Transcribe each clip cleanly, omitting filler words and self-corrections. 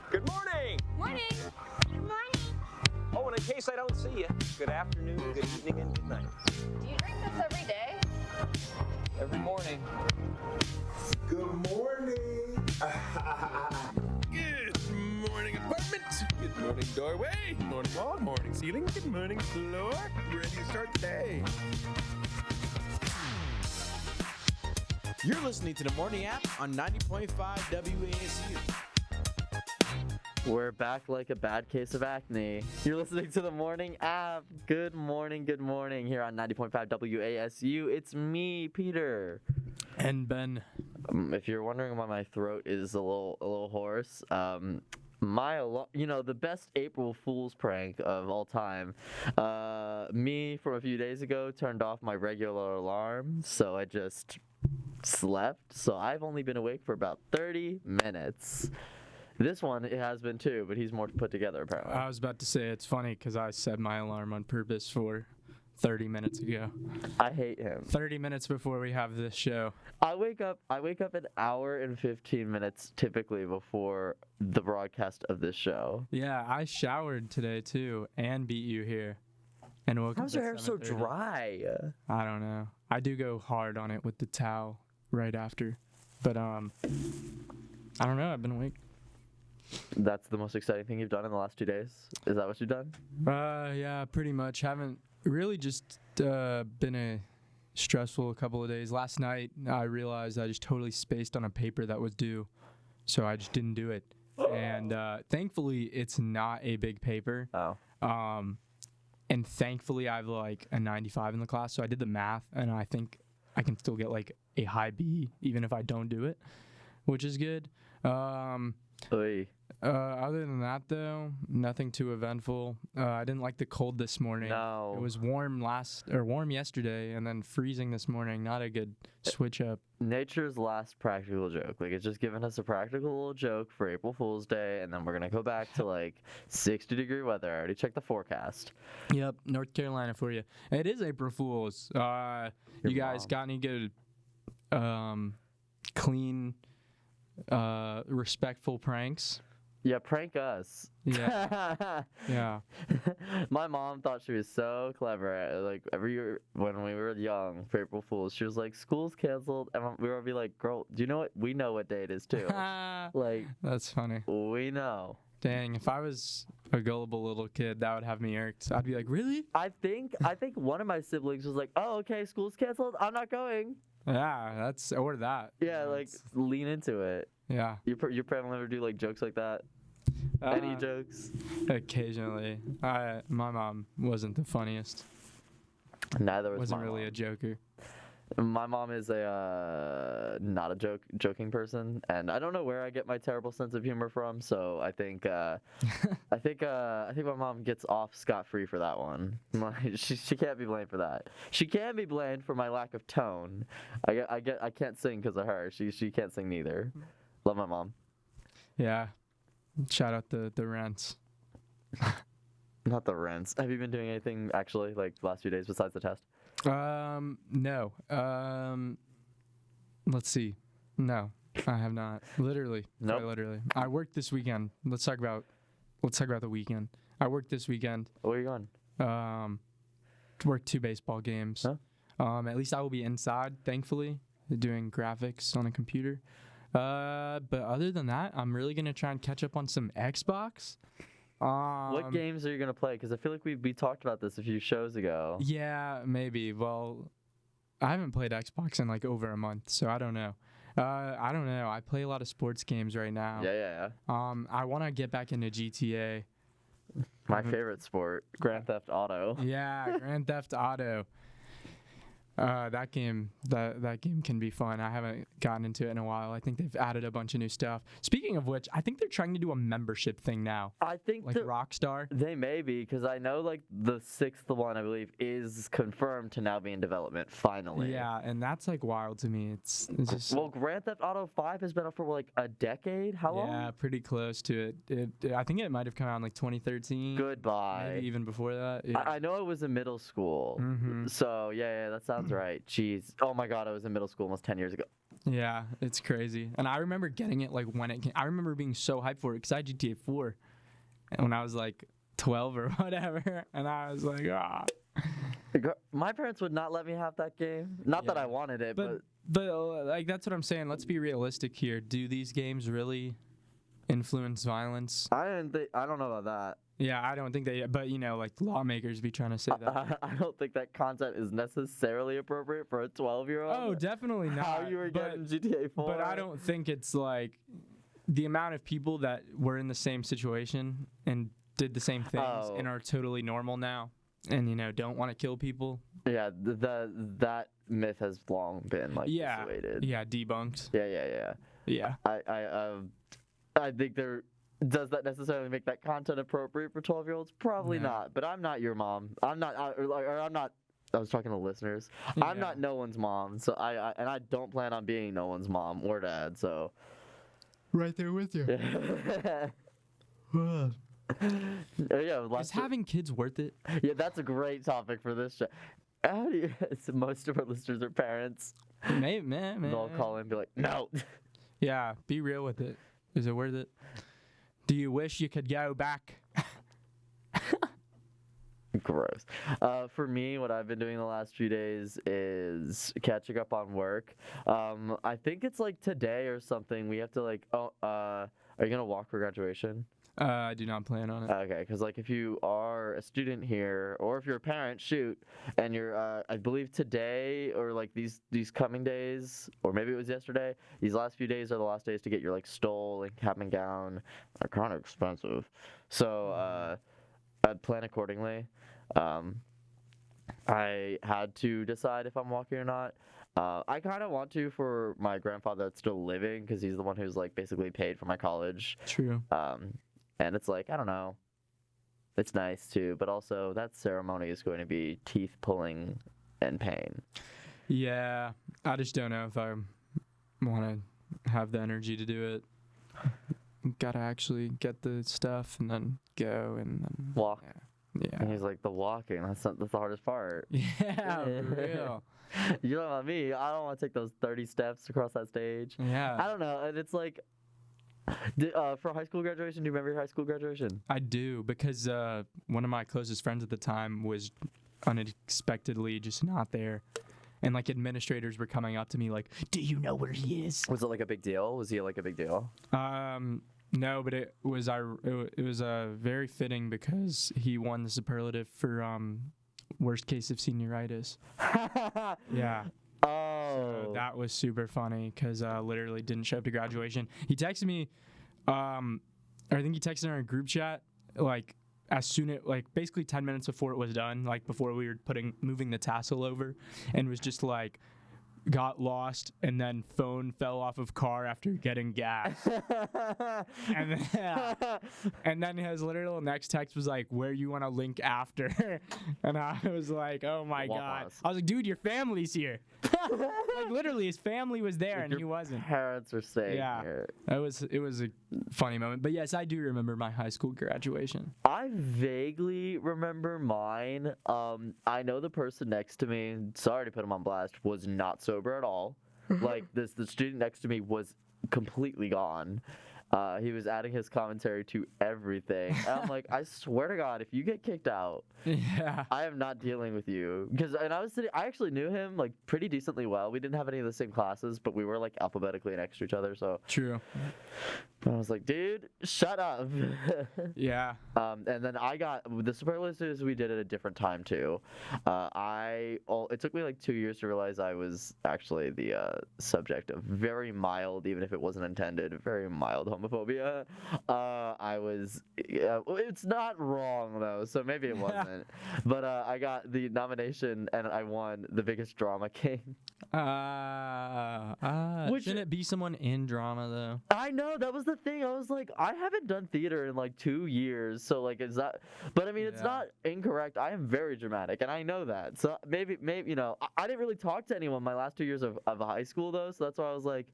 Good morning. Morning. Good morning. Oh, and in case I don't see you, good afternoon, good evening, and good night. Do you drink this every day? Every morning. Good morning. Good morning, apartment. Good morning, doorway. Good morning, wall. Morning, ceiling. Good morning, floor. Ready to start the day. You're listening to the Morning App on 90.5 WASU. We're back like a bad case of acne. You're listening to the Morning App. Good morning here on 90.5 WASU. It's me, Peter. And Ben. If you're wondering why my throat is a little hoarse, the best April Fool's prank of all time. Me from a few days ago turned off my regular alarm, so I just slept. So I've only been awake for about 30 minutes. This one, it has been too, but he's more put together apparently. I was about to say it's funny because I set my alarm on purpose for 30 minutes ago. I hate him. 30 minutes before we have this show. I wake up an hour and 15 minutes typically before the broadcast of this show. Yeah, I showered today too and beat you here. And woke How's up your at hair so 7:30. dry? I don't know. I do go hard on it with the towel right after. But I don't know, I've been awake. That's the most exciting thing you've done in the last 2 days? Is that what you've done? Yeah, pretty much. Haven't really just been a stressful couple of days. Last night, I realized I just totally spaced on a paper that was due, so I just didn't do it. And thankfully, it's not a big paper. Oh. And thankfully, I have like a 95 in the class, so I did the math, and I think I can still get like a high B, even if I don't do it, which is good. Oy. Other than that, though, nothing too eventful. I didn't like the cold this morning. No. It was warm yesterday, and then freezing this morning. Not a good switch up. Nature's last practical joke. Like, it's just giving us a practical little joke for April Fool's Day, and then we're going to go back to, 60-degree weather. I already checked the forecast. Yep, North Carolina for you. It is April Fool's. You guys got any good, clean, respectful pranks? Yeah, prank us. Yeah. Yeah. My mom thought she was so clever. Like, every year when we were young for April Fool's, she was like, school's canceled. And we would be like, girl, do you know what? We know what day it is, too. That's funny. We know. Dang, if I was a gullible little kid, that would have me irked. I'd be like, really? I think one of my siblings was like, oh, okay, school's canceled. I'm not going. Yeah, or that. Yeah, lean into it. Yeah. Your family ever do, jokes like that? Any jokes? Occasionally. My mom wasn't the funniest. Neither was Wasn't my really mom. a joker. My mom is not a joking person, and I don't know where I get my terrible sense of humor from. So I think I think my mom gets off scot-free for that one. She can't be blamed for that. She can be blamed for my lack of tone. I can't sing because of her. She can't sing neither. Love my mom. Yeah. Shout out the rents. Not the rents. Have you been doing anything actually the last few days besides the test? No. Let's see. No, I have not. Literally. Nope. Quite literally. I worked this weekend. Let's talk about the weekend. I worked this weekend. Where are you going? Worked 2 baseball games. Huh? At least I will be inside, thankfully, doing graphics on a computer. But other than that, I'm really gonna try and catch up on some Xbox. What games are you gonna play? Because I feel like we talked about this a few shows ago. Yeah, maybe. Well, I haven't played Xbox in over a month, so I don't know. I play a lot of sports games right now. Yeah. I want to get back into GTA. My favorite sport, Grand Theft Auto. Yeah, Grand Theft Auto. That game can be fun. I haven't gotten into it in a while. I think they've added a bunch of new stuff. Speaking of which, I think they're trying to do a membership thing now. I think Rockstar. They may be, because I know the 6th one, I believe, is confirmed to now be in development finally. Yeah, and that's wild to me. It's just Grand Theft Auto 5 has been up for a decade. How long? Yeah, pretty close to it. I think it might have come out in 2013. Goodbye. Maybe even before that. Yeah. I know it was in middle school. Mm-hmm. So yeah, that sounds right. Jeez. Oh my God, I was in middle school almost 10 years ago. Yeah, it's crazy. And I remember getting it like when it came. I remember being so hyped for it because I had GTA 4 when I was like 12 or whatever, and I was like, ah. My parents would not let me have that game. Not that I wanted it, but Like that's what I'm saying. Let's be realistic here. Do these games really influence violence? I don't know about that. Yeah, I don't think they. But you know, like lawmakers be trying to say that. I don't think that content is necessarily appropriate for a 12-year-old. Oh, definitely not. How you were getting GTA 4? But I don't think it's like the amount of people that were in the same situation and did the same things and are totally normal now, and you know don't want to kill people. Yeah, that myth has long been like dissuaded. Yeah, debunked. Yeah. I think there. Does that necessarily make that content appropriate for 12-year-olds? Probably not. But I'm not your mom. I'm not. I'm not. I was talking to listeners. I'm not no one's mom. So I don't plan on being no one's mom or dad. So. Right there with you. Is having kids worth it? Yeah, that's a great topic for this show. How do you, most of our listeners are parents. Man. They'll call in and be like, no. Yeah, be real with it. Is it worth it? Do you wish you could go back? Gross. For me, what I've been doing the last few days is catching up on work. I think it's like today or something. We have to like, are you going to walk for graduation? I do not plan on it. Okay, because like if you are a student here, or if you're a parent, and you're, I believe today or like these coming days, or maybe it was yesterday. These last few days are the last days to get your like stole and cap and gown. They're kind of expensive, so I'd plan accordingly. I had to decide if I'm walking or not. I kind of want to for my grandfather that's still living, because he's the one who's like basically paid for my college. True. And it's like, I don't know. It's nice too, but also that ceremony is going to be teeth pulling and pain. Yeah, I just don't know if I want to have the energy to do it. Gotta actually get the stuff and then go and then walk. Yeah. And he's like, the walking, that's the hardest part. Yeah, for real. You know what I mean? I don't want to take those 30 steps across that stage. Yeah. I don't know. And it's like, for high school graduation, do you remember your high school graduation? I do, because one of my closest friends at the time was unexpectedly just not there. And like administrators were coming up to me like, do you know where he is? Was it like a big deal? Was he like a big deal? No, but it was very fitting because he won the superlative for worst case of senioritis. Yeah. Oh. So that was super funny because literally didn't show up to graduation. He texted me, I think he texted in our group chat like as soon as like basically 10 minutes before it was done, like before we were moving the tassel over, and was just like, got lost and then phone fell off of car after getting gas. and then his literal next text was like, where you want to link after? And I was like, oh my God. I was like, dude, your family's here. Like literally his family was there and he wasn't. Parents are staying here. It was a funny moment. But yes, I do remember my high school graduation. I vaguely remember mine. I know the person next to me, sorry to put him on blast, was not sober at all. Like the student next to me was completely gone. He was adding his commentary to everything. And I'm like, I swear to God, if you get kicked out, I am not dealing with you. I actually knew him like pretty decently well. We didn't have any of the same classes, but we were like alphabetically next to each other. So true. And I was like, dude, shut up. Yeah. And then I got the superlatives. We did at a different time too. It took me like 2 years to realize I was actually the subject of very mild, even if it wasn't intended, very mild homophobia. It's not wrong though, so maybe it wasn't. But I got the nomination and I won the biggest drama king. Shouldn't it be someone in drama though? I know, that was the thing. I was like, I haven't done theater in like 2 years, so like is that? But I mean, it's not incorrect. I am very dramatic, and I know that. So maybe you know, I didn't really talk to anyone my last 2 years of high school though. So that's why I was like,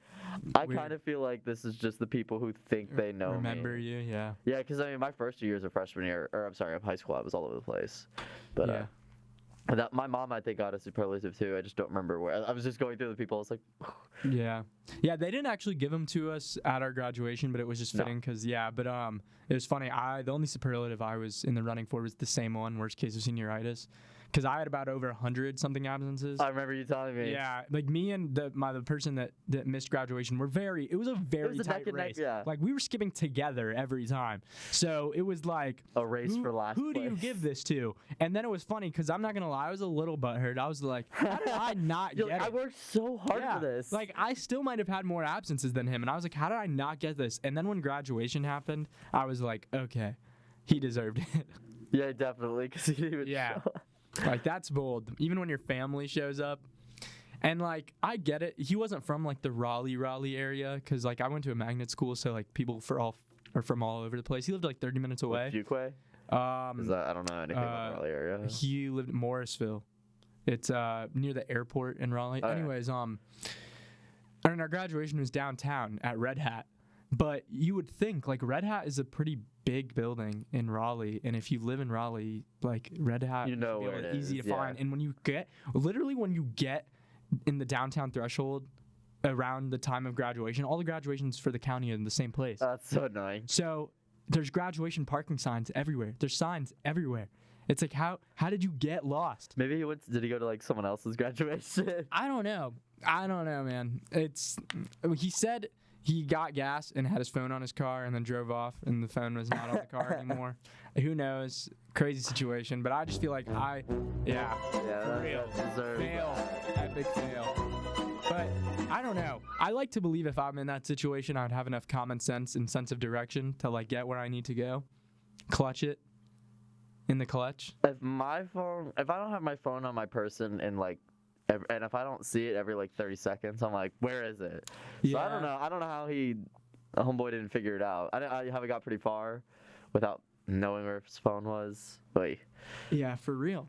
I kind of feel like this is just the people who think they know remember me. You, yeah. Yeah, because I mean, my first 2 years of freshman year, or I'm sorry, of high school, I was all over the place. But My mom, I think, got a superlative too. I just don't remember where. I was just going through the people. I was like, Yeah, they didn't actually give them to us at our graduation, but it was just fitting because it was funny. The only superlative I was in the running for was the same one, worst case of senioritis, because I had about over 100 something absences. I remember you telling me. Yeah, like me and the person that missed graduation were it was a very tight race. Yeah. Like we were skipping together every time, so it was like A race for last Who do you place. give this to? And then it was funny because I'm not gonna lie, I was a little butthurt. I was like, how did I not You're get like, it? I worked so hard for this. Like I still might have had more absences than him, and I was like, how did I not get this? And then when graduation happened, I was like, okay, he deserved it. Yeah, definitely, because he didn't even Yeah. show up. Like that's bold. Even when your family shows up. And like I get it. He wasn't from like the Raleigh area because like I went to a magnet school, so like people are from all over the place. He lived like 30 minutes away. Fuquay? Is that, I don't know anything about the Raleigh area. He lived in Morrisville. It's near the airport in Raleigh. Oh, yeah. Anyways, and our graduation was downtown at Red Hat. But you would think like Red Hat is a pretty big building in Raleigh, and if you live in Raleigh, like Red Hat, You know should be where able it to- easy is, to find. yeah. And when you get in the downtown threshold around the time of graduation, all the graduations for the county are in the same place. That's so annoying. So there's graduation parking signs everywhere. There's signs everywhere. It's like how did you get lost? Maybe did he go to like someone else's graduation? I don't know, man. He said he got gas and had his phone on his car and then drove off and the phone was not on the car anymore. Who knows? Crazy situation. But I just feel like Yeah, that deserves fail. Epic fail. But I don't know. I like to believe if I'm in that situation, I'd have enough common sense and sense of direction to like get where I need to go. Clutch it in the clutch. If I don't have my phone on my person and if I don't see it every like 30 seconds, I'm like, where is it? So I don't know. I don't know how homeboy didn't figure it out. I haven't got pretty far without knowing where his phone was. But Yeah, for real.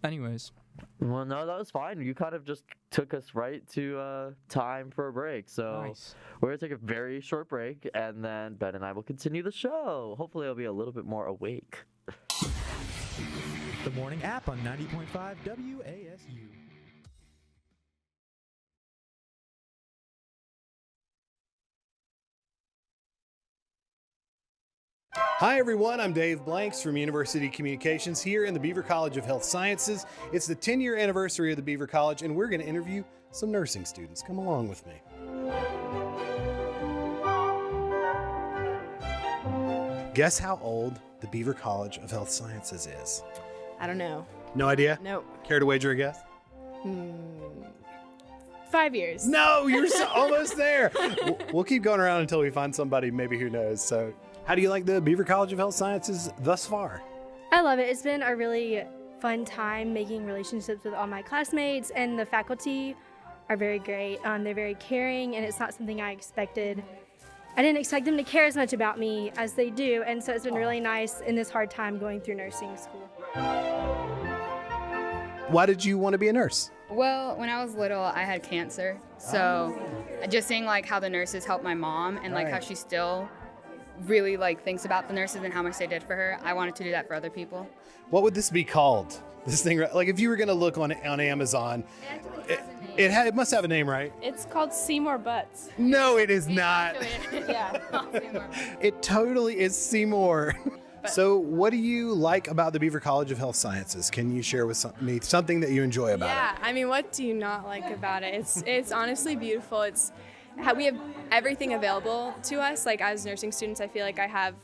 Anyways. well, no, that was fine. You kind of just took us right to time for a break. So Nice. we're gonna take a very short break, and then Ben and I will continue the show. Hopefully, I'll be a little bit more awake. The morning app on 90.5 WASU. Hi everyone, I'm Dave Blanks from University Communications here in the Beaver College of Health Sciences. It's the 10-year anniversary of the Beaver College, and we're going to interview some nursing students. Come along with me. Guess how old the Beaver College of Health Sciences is? I don't know. No idea? Nope. Care to wager a guess? 5 years. No, you're almost there. We'll keep going around until we find somebody maybe who knows. So, how do you like the Beaver College of Health Sciences thus far? I love it. It's been a really fun time making relationships with all my classmates, and the faculty are very great. They're very caring, and it's not something I expected. I didn't expect them to care as much about me as they do, and so it's been really nice in this hard time going through nursing school. Why did you want to be a nurse? Well, when I was little, I had cancer. So just seeing like how the nurses helped my mom and like how she still really like thinks about the nurses and how much they did for her, I wanted to do that for other people. What would this be called? This thing, like if you were going to look on Amazon, it must have a name, right? It's called Seymour Butts. No, it is not. Yeah. It totally is Seymour. So what do you like about the Beaver College of Health Sciences? Can you share with me something that you enjoy about Yeah, I mean, what do you not like about it? It's honestly beautiful. It's how we have everything available to us. Like as nursing students, I feel like I have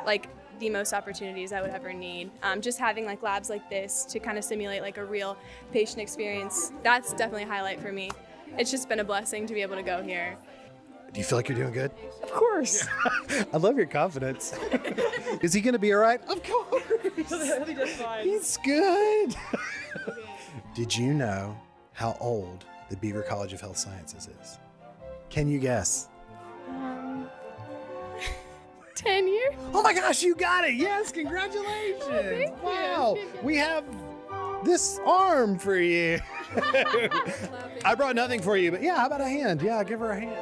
like the most opportunities I would ever need. Just having like labs like this to kind of simulate like a real patient experience, that's definitely a highlight for me. It's just been a blessing to be able to go here. it? Do you feel like you're doing good? Of course. I love your confidence. Is he going to be all right? Of course. He's good. Did you know how old the Beaver College of Health Sciences is? Can you guess? 10 years? Oh my gosh, you got it. Yes, congratulations. Wow. We have this arm for you. I brought nothing for you, but yeah, how about a hand? Yeah, give her a hand.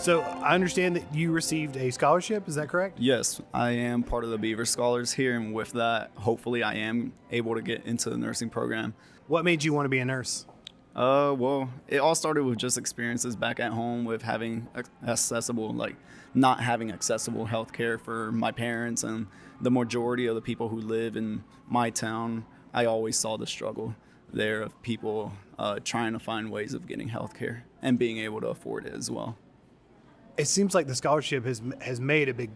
So I understand that you received a scholarship. Is that correct? Yes, I am part of the Beaver Scholars here, and with that, hopefully I am able to get into the nursing program. What made you want to be a nurse? Well, it all started with just experiences back at home with having not having accessible healthcare for my parents and the majority of the people who live in my town. I always saw the struggle there of people trying to find ways of getting healthcare and being able to afford it as well. It seems like the scholarship has made a big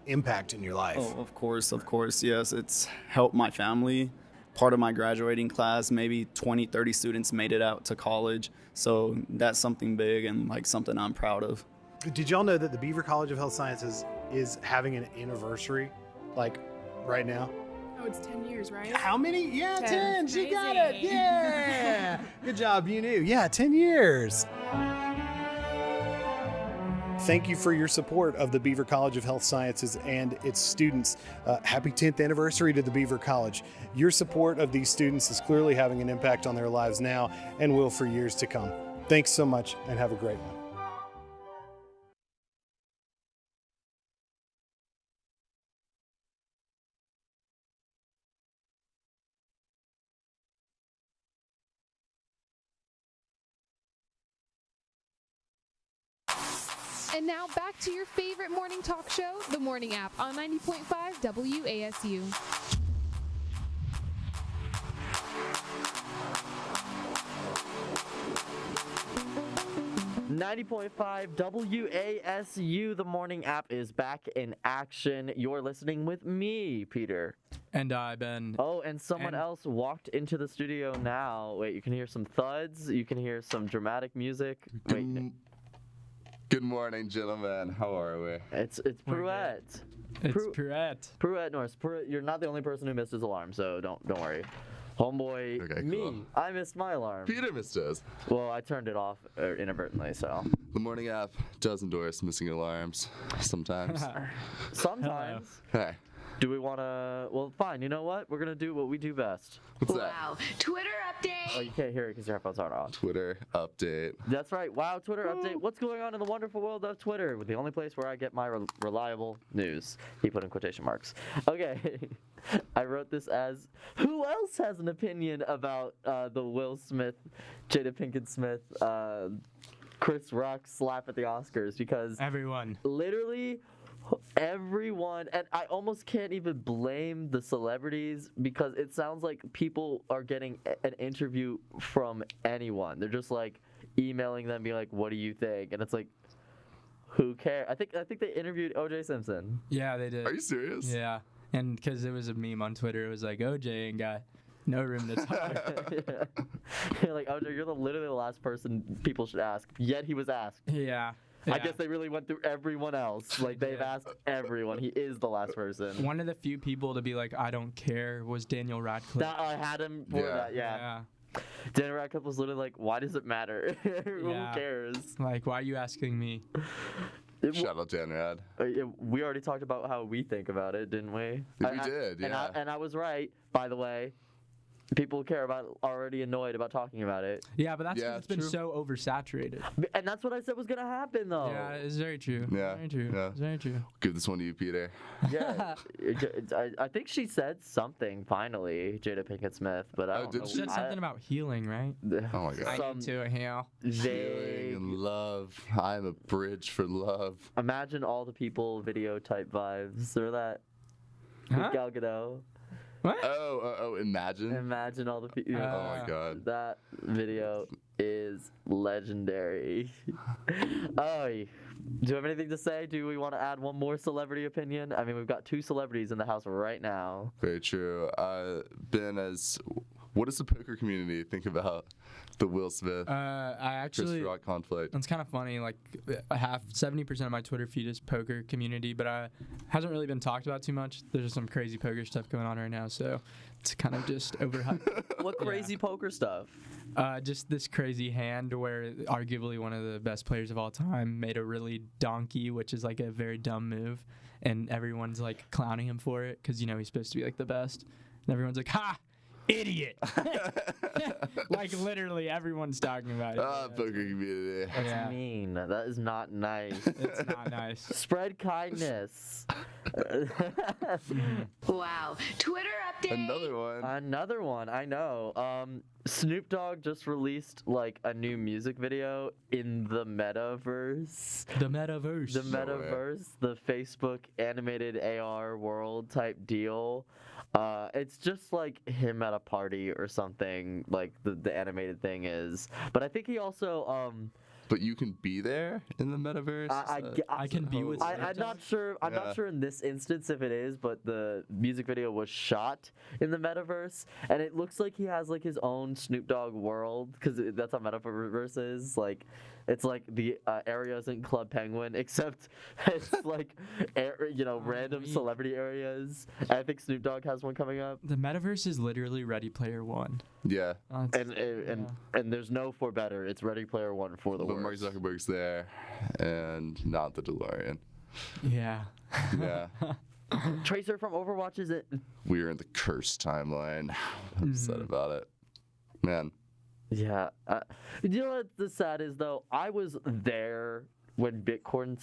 impact in your life. Oh, of course, yes. It's helped my family. Part of my graduating class, maybe 20, 30 students made it out to college. So that's something big and like something I'm proud of. Did y'all know that the Beaver College of Health Sciences is having an anniversary, like right now? Oh, it's 10 years, right? How many? Yeah, 10. She Crazy. got it. Yeah. Good job. You knew. Yeah, 10 years. Thank you for your support of the Beaver College of Health Sciences and its students. Happy 10th anniversary to the Beaver College. Your support of these students is clearly having an impact on their lives now and will for years to come. Thanks so much and have a great one. And now back to your favorite morning talk show, The Morning App on 90.5 WASU. .5 WASU, The Morning App is back in action. You're listening with me, Peter. And I, Ben. Oh, and someone else walked into the studio now. Wait, you can hear some thuds. You can hear some dramatic music. Wait. Good morning, gentlemen. How are we? It's Pruett. Pruett. Pruett Norris. Pruett, you're not the only person who missed his alarm, so don't worry. Homeboy, okay, me, cool. I missed my alarm. Peter missed his. Well, I turned it off inadvertently, so. The Morning App does endorse missing alarms sometimes. Sometimes. Hey. Do we want to? Well, fine. You know what? We're going to do what we do best. What's that? Wow. Twitter update. Oh, you can't hear it because your headphones aren't on. Twitter update. That's right. Wow, Twitter update. What's going on in the wonderful world of Twitter? The only place where I get my reliable news. He put in quotation marks. Okay. I wrote this as, who else has an opinion about the Will Smith, Jada Pinkett Smith, Chris Rock slap at the Oscars? Because everyone. Literally everyone, and I almost can't even blame the celebrities because it sounds like people are getting an interview from anyone. They're just like emailing them, being like, "What do you think?" And it's like, who cares? I think they interviewed O.J. Simpson. Yeah, they did. Are you serious? Yeah, and because it was a meme on Twitter, it was like O.J. ain't got no room to talk. Yeah. You're like, O.J., you're literally the last person people should ask. Yet he was asked. Yeah. I guess they really went through everyone else. Like, they've asked everyone. He is the last person. One of the few people to be like, I don't care, was Daniel Radcliffe. I had him for that, yeah. Daniel Radcliffe was literally like, why does it matter? Who cares? Like, why are you asking me? Shout out Dan Rad. We already talked about how we think about it, didn't we? We did, yeah. And I was right, by the way. People are already annoyed about talking about it. Yeah, but that's it's been so oversaturated. And that's what I said was going to happen, though. Yeah, it's very true. Yeah. Very true. Yeah. It's very true. Give this one to you, Peter. Yeah. I think she said something, finally, Jada Pinkett Smith, but I don't know. She said something about healing, right? Oh, my God. I need to heal. Healing and love. I'm a bridge for love. Imagine all the people video type vibes. Or that. With Gal Gadot. What? Oh, imagine. Imagine all the people. Oh, my God. That video is legendary. Oh, do you have anything to say? Do we want to add one more celebrity opinion? I mean, we've got 2 celebrities in the house right now. Very true. Ben, what does the poker community think about the Will Smith, Chris Rock conflict? It's kind of funny. Like 70% of my Twitter feed is poker community, but hasn't really been talked about too much. There's just some crazy poker stuff going on right now, so it's kind of just overhyped. What crazy poker stuff? Just this crazy hand where arguably one of the best players of all time made a really donkey, which is like a very dumb move, and everyone's like clowning him for it because he's supposed to be like the best, and everyone's like, "Ha! idiot. Like literally everyone's talking about it. Poker community. That's mean. That is not nice. It's not nice. Spread kindness. Wow. Twitter update. Another one. I know. Snoop Dogg just released like a new music video in the metaverse. The metaverse. The metaverse, the Facebook animated AR world type deal. It's just like him at a party or something, like the animated thing is. But I think he also But you can be there in the metaverse. I can be with. I'm not sure. I'm not sure in this instance if it is, but the music video was shot in the metaverse, and it looks like he has like his own Snoop Dogg world, because that's how metaverse is. Like, it's like the area isn't Club Penguin, except it's like random celebrity areas. I think Snoop Dogg has one coming up. The metaverse is literally Ready Player One. Yeah. And there's no for better. It's Ready Player One for the But worst. Mark Zuckerberg's there, and not the DeLorean. Yeah. Yeah. Tracer from Overwatch is it? We are in the cursed timeline. I'm upset about it. Man. Yeah. You know what the sad is though? I was there when Bitcoin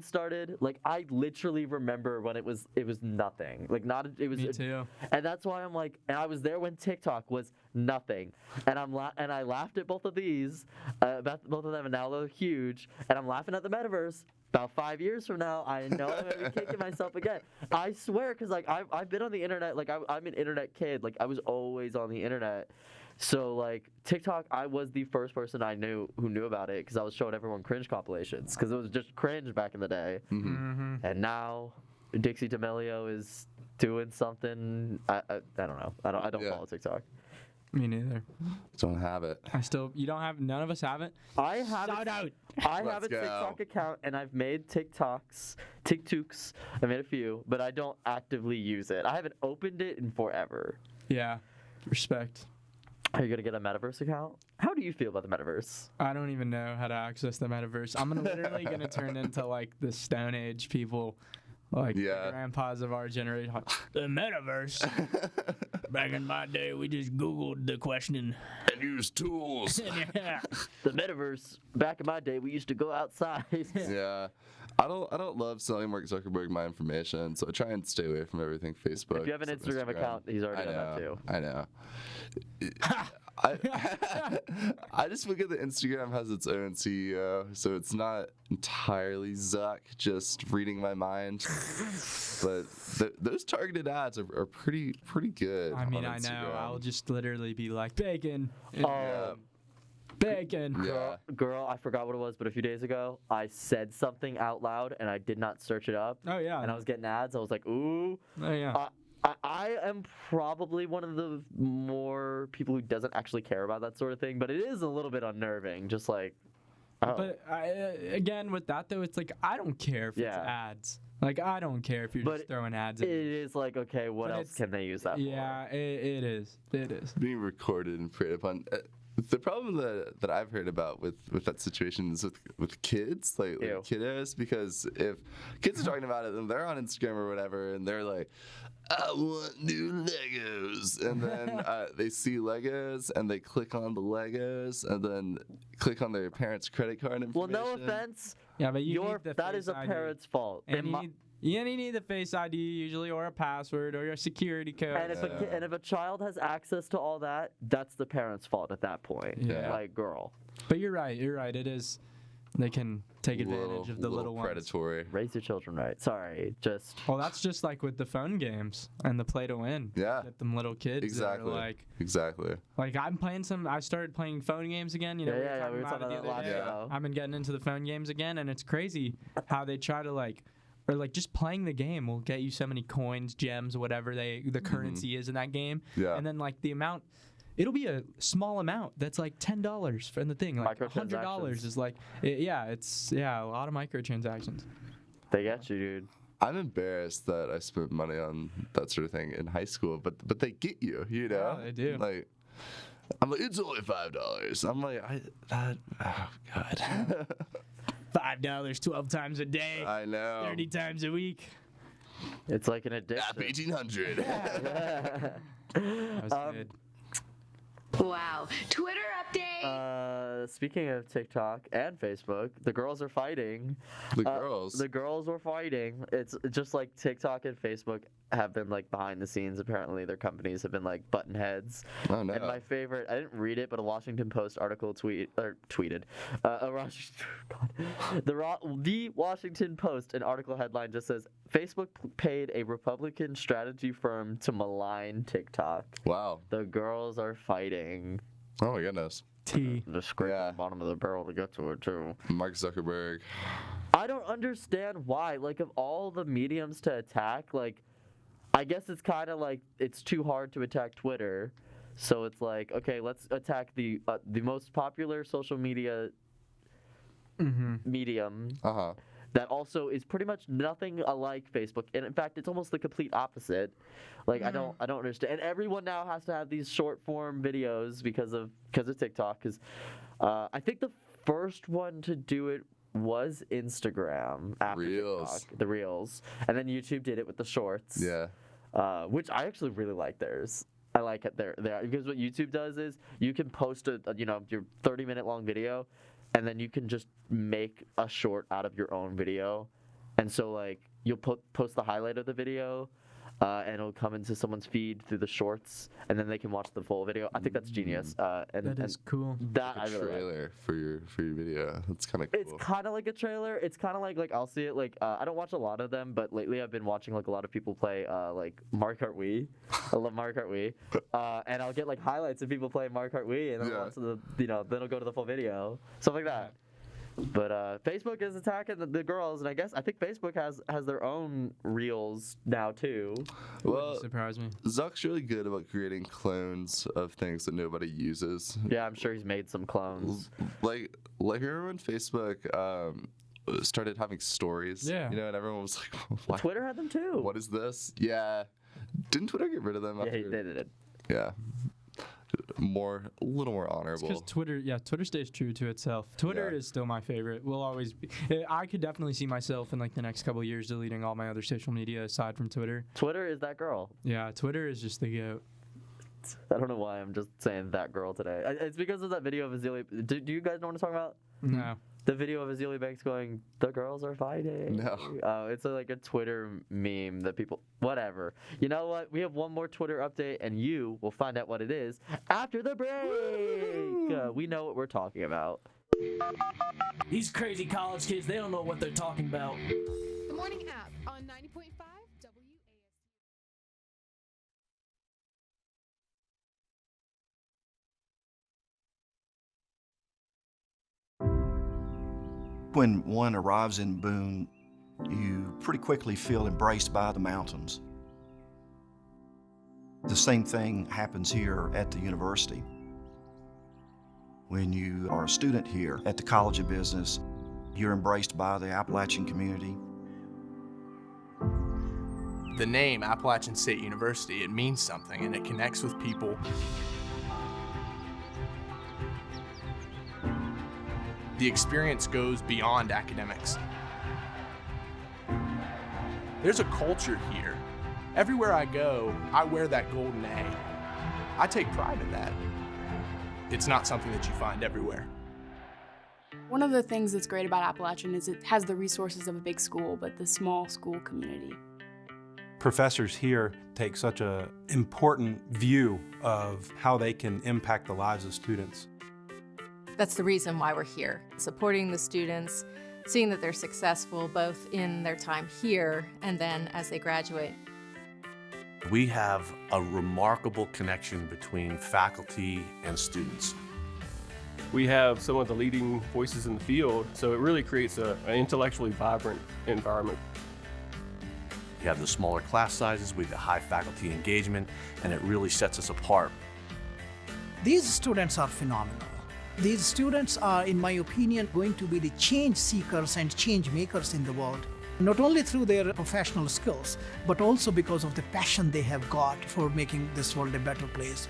started. Like, I literally remember when it was nothing. Like, Me too. And that's why I'm like, and I was there when TikTok was nothing. And I laughed at both of these, both of them, and now they're huge. And I'm laughing at the metaverse. About 5 years from now, I know I'm gonna be kicking myself again. I swear, because like I've been on the internet. Like I'm an internet kid. Like I was always on the internet. So like TikTok, I was the first person I knew who knew about it, because I was showing everyone cringe compilations, because it was just cringe back in the day. Mm-hmm. And now Dixie D'Amelio is doing something. I don't know. I don't follow TikTok. Me neither. Don't have it. You don't have, none of us have it? I have Shout out. I have a TikTok account, and I've made TikToks. I made a few, but I don't actively use it. I haven't opened it in forever. Yeah. Respect. Are you gonna get a metaverse account? How do you feel about the metaverse? I don't even know how to access the metaverse. I'm literally gonna turn into like the Stone Age people, like the grandpas of our generation. The metaverse. Back in my day, we just Googled the question and used tools. Yeah. The metaverse. Back in my day, we used to go outside. Yeah. I don't love selling Mark Zuckerberg my information, so I try and stay away from everything Facebook. If you have an Instagram account, he's already done that too. I know. I just forget that Instagram has its own CEO, so it's not entirely Zuck just reading my mind. But those targeted ads are pretty good. I mean, I know. I'll just literally be like, bacon. Bacon. Girl, I forgot what it was, but a few days ago, I said something out loud, and I did not search it up. Oh, yeah. And I was getting ads. I was like, ooh. Oh, yeah. I am probably one of the more people who doesn't actually care about that sort of thing, but it is a little bit unnerving, just like, oh. But again, with that, though, it's like, I don't care if it's ads. Like, I don't care if you're just throwing ads in. It is like, okay, what else can they use that for? Yeah, it is. It is. Being recorded and preyed upon. The problem that I've heard about with that situation is with kids, like kiddos, because if kids are talking about it, then they're on Instagram or whatever, and they're like, I want new Legos. And then they see Legos, and they click on the Legos, and then click on their parents' credit card information. Well, no offense. Yeah, but that is a parent's fault. You need the Face ID usually, or a password, or your security code. And if a child has access to all that, that's the parent's fault at that point. Yeah. Like, girl. But you're right. It is. They can take advantage of the little ones. Predatory. Raise your children right. Sorry, just. Well, that's just like with the phone games and the play to win. Yeah. Get them little kids. Exactly. Exactly. Like I started playing phone games again. You know, we were talking about it the other day. I've been getting into the phone games again, and it's crazy how they try to or just playing the game will get you so many coins, gems, whatever the currency is in that game. Yeah. And then like the amount, it'll be a small amount that's like $10 for the thing. Like $100 is like, it's a lot of microtransactions. They get you, dude. I'm embarrassed that I spent money on that sort of thing in high school, but they get you, you know? Yeah, they do. Like, I'm like, it's only $5. I'm like, oh God. $5 12 times a day. I know. 30 times a week. It's like an addiction. App 1800. That was good. Wow. Twitter update. Speaking of TikTok and Facebook, the girls are fighting. The girls? The girls were fighting. It's just like TikTok and Facebook have been like behind the scenes. Apparently, their companies have been like button heads. Oh no! And my favorite, I didn't read it, but a Washington Post article tweeted. The Washington Post, an article headline just says Facebook paid a Republican strategy firm to malign TikTok. Wow. The girls are fighting. Oh my goodness. The scrape at the bottom of the barrel to get to it too. Mark Zuckerberg. I don't understand why. Like, of all the mediums to attack, like, I guess it's kind of like it's too hard to attack Twitter. So it's like, okay, let's attack the most popular social media medium. That also is pretty much nothing alike Facebook, and in fact, it's almost the complete opposite. Like I don't understand. And everyone now has to have these short form videos because of TikTok. Because I think the first one to do it was Instagram after TikTok, the Reels, and then YouTube did it with the Shorts. Yeah. Which I actually really like theirs. I like it there because what YouTube does is you can post your 30-minute long video, and then you can just make a short out of your own video. And so like you'll post the highlight of the video, and it'll come into someone's feed through the Shorts, and then they can watch the full video. I think that's genius. That is cool. That A I really like. trailer for your video. That's kind of cool. It's kind of like a trailer. It's kind of like I'll see it like I don't watch a lot of them, but lately I've been watching like a lot of people play like Mario Kart Wii. I love Mario Kart Wii, and I'll get like highlights of people playing Mario Kart Wii, and then I'll watch then I'll go to the full video, stuff like that. But Facebook is attacking the girls, and I think Facebook has their own Reels now too. Well, surprise me. Zuck's really good about creating clones of things that nobody uses. Yeah, I'm sure he's made some clones. Like remember when Facebook started having stories? Yeah. And everyone was like, what? Twitter had them too. What is this? Yeah. Didn't Twitter get rid of them? Yeah, they did. Yeah. A little more honorable. Because Twitter stays true to itself. Twitter is still my favorite. Will always be. I could definitely see myself in like the next couple of years deleting all my other social media aside from Twitter. Twitter is that girl. Yeah, Twitter is just the goat. I don't know why I'm just saying that girl today. It's because of that video of Azealia. Do you guys know what I'm talking about? No. The video of Azealia Banks going, "The girls are fighting." No. It's like a Twitter meme that people. Whatever. You know what? We have one more Twitter update, and you will find out what it is after the break. We know what we're talking about. These crazy college kids, they don't know what they're talking about. The Morning App on 90.5 WASU. When one arrives in Boone, you pretty quickly feel embraced by the mountains. The same thing happens here at the university. When you are a student here at the College of Business, you're embraced by the Appalachian community. The name Appalachian State University, it means something and it connects with people. The experience goes beyond academics. There's a culture here. Everywhere I go, I wear that golden A. I take pride in that. It's not something that you find everywhere. One of the things that's great about Appalachian is it has the resources of a big school, but the small school community. Professors here take such an important view of how they can impact the lives of students. That's the reason why we're here, supporting the students, seeing that they're successful both in their time here and then as they graduate. We have a remarkable connection between faculty and students. We have some of the leading voices in the field, so it really creates an intellectually vibrant environment. You have the smaller class sizes, we have the high faculty engagement, and it really sets us apart. These students are phenomenal. These students are, in my opinion, going to be the change seekers and change makers in the world. Not only through their professional skills, but also because of the passion they have got for making this world a better place.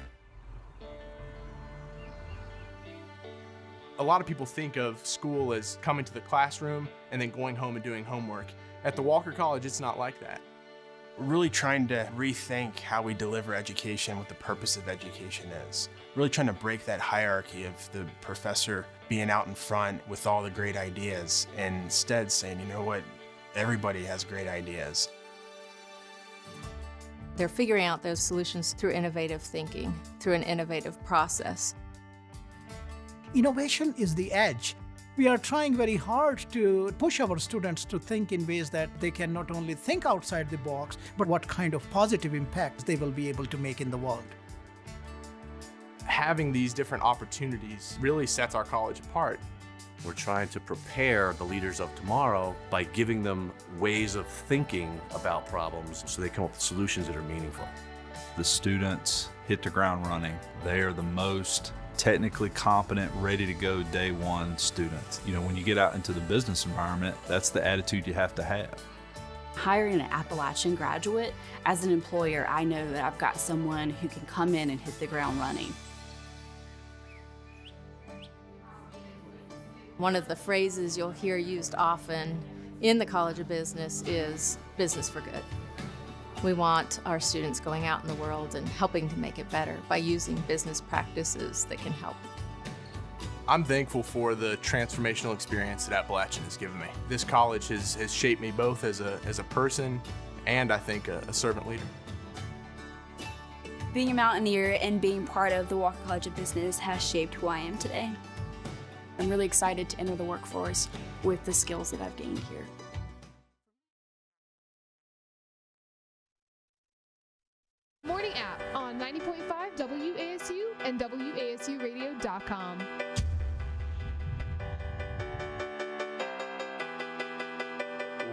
A lot of people think of school as coming to the classroom and then going home and doing homework. At the Walker College, it's not like that. really trying to rethink how we deliver education, what the purpose of education is. Really trying to break that hierarchy of the professor being out in front with all the great ideas and instead saying, you know what, everybody has great ideas. They're figuring out those solutions through innovative thinking, through an innovative process. Innovation is the edge. We are trying very hard to push our students to think in ways that they can not only think outside the box, but what kind of positive impacts they will be able to make in the world. Having these different opportunities really sets our college apart. We're trying to prepare the leaders of tomorrow by giving them ways of thinking about problems so they come up with solutions that are meaningful. The students hit the ground running. They are the most technically competent, ready to go day one students. You know, when you get out into the business environment, that's the attitude you have to have. Hiring an Appalachian graduate, as an employer, I know that I've got someone who can come in and hit the ground running. One of the phrases you'll hear used often in the College of Business is business for good. We want our students going out in the world and helping to make it better by using business practices that can help. I'm thankful for the transformational experience that Appalachian has given me. This college has shaped me both as a person and I think a servant leader. Being a Mountaineer and being part of the Walker College of Business has shaped who I am today. I'm really excited to enter the workforce with the skills that I've gained here. Morning app on 90.5 WASU and WASUradio.com.